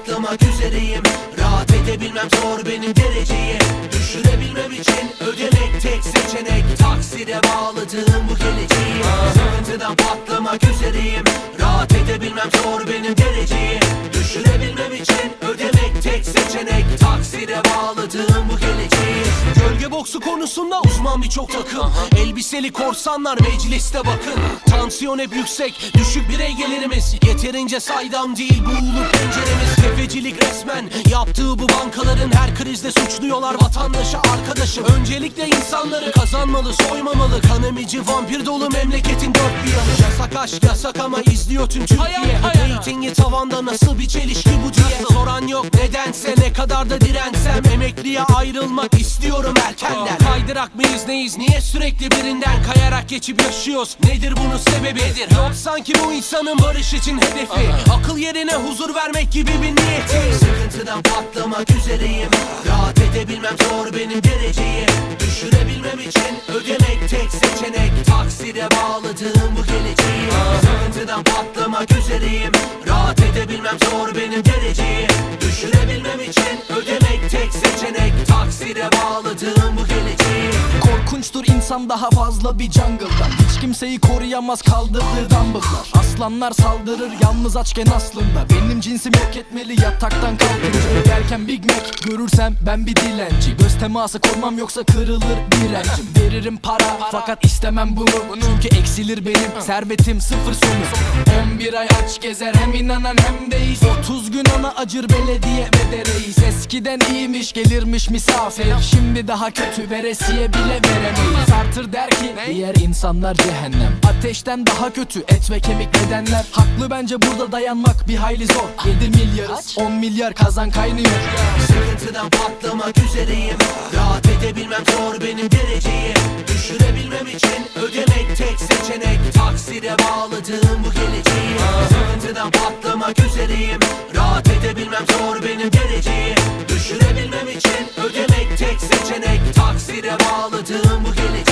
patlamak üzereyim. Rahat edebilmem zor benim dereceyi. Düşürebilmem için ödemek tek seçenek. Taksire bağladığım bu geleceği. Sıkıntıdan patlamak üzereyim. Rahat edebilmem zor benim dereceyi. Düşürebilmem için ödemek tek seçenek. Taksire bağladığım bu geleceği. Gölge boksu konusunda uzman birçok takım. Elbiseli korsanlar mecliste bakın. Tansiyon hep yüksek, düşük birey gelirimiz. Yeterince saydam değil bu ulu penceremiz. Tefecilik resmen yaptığı bu bankaların. Her krizde suçluyorlar vatandaşı arkadaşım. Öncelikle insanları kazanmalı, soymamalı. Kan emici vampir dolu memleketin dört bir yanı. Yasak aşk yasak ama izliyor tüm Türkiye. Reytingi tavanda nasıl bir çelişki bu diye soran yok nedense, ne kadar da dirensem. Emekliye ayrılmak istiyorum erkenden. Kaydırak mıyız neyiz, niye sürekli birinden kayarak geçip yaşıyoruz? Nedir bunun sebebi? Yok sanki bu insanın barış için hedefi. Akıl yerine huzur vermek gibi bir niyeti. Sıkıntıdan patlamak üzereyim. Rahat edebilmem zor benim dereceyi. Düşürebilmem için ödemek tek seçenek. Taksire bağladığım bu geleceği. Sıkıntıdan patlamak üzereyim. Rahat edebilmem zor benim dereceyi. Düşürebilmem için ödemek tek seçenek. Taksire bağladığım bu geleceği. Korkunçtur insan daha fazla bir jungle'dan. Hiç kimseyi koruyamaz kaldırdığı dumbbell'lar. Aslanlar saldırır yalnız açken aslında. Benim cinsim yok etmeli yataktan kalkınca. Derken Big Mac görürsem ben bir dilenci. Göz teması kormam yoksa kırılır direncim. Veririm para fakat istemem bunu. Çünkü eksilir benim servetim sıfır sonu. 11 ay aç gezer hem inanan hem deyiz. 30 gün ona acır belediye ve de reis. Eskiden iyiymiş gelirmiş misafir. Şimdi daha kötü veresiye bile veremeyiz. Sartır der ki diğer insanlar cehennem. Ateşten daha kötü et ve kemik nedenler. Haklı bence burada dayanmak bir hayli zor. 7 milyarız 10 milyar kazan kaynıyor. Sıkıntıdan patlamak üzereyim. Rahat edebilmem zor benim dereceyi. Düşürebilmem için ödemek tek seçenek. Taksire bağladığım bu geleceği. Sıkıntıdan patlamak üzereyim. Rahat edebilmem zor benim dereceyi. Düşürebilmem için ödemek tek seçenek. Taksire bağladığım bu geleceği.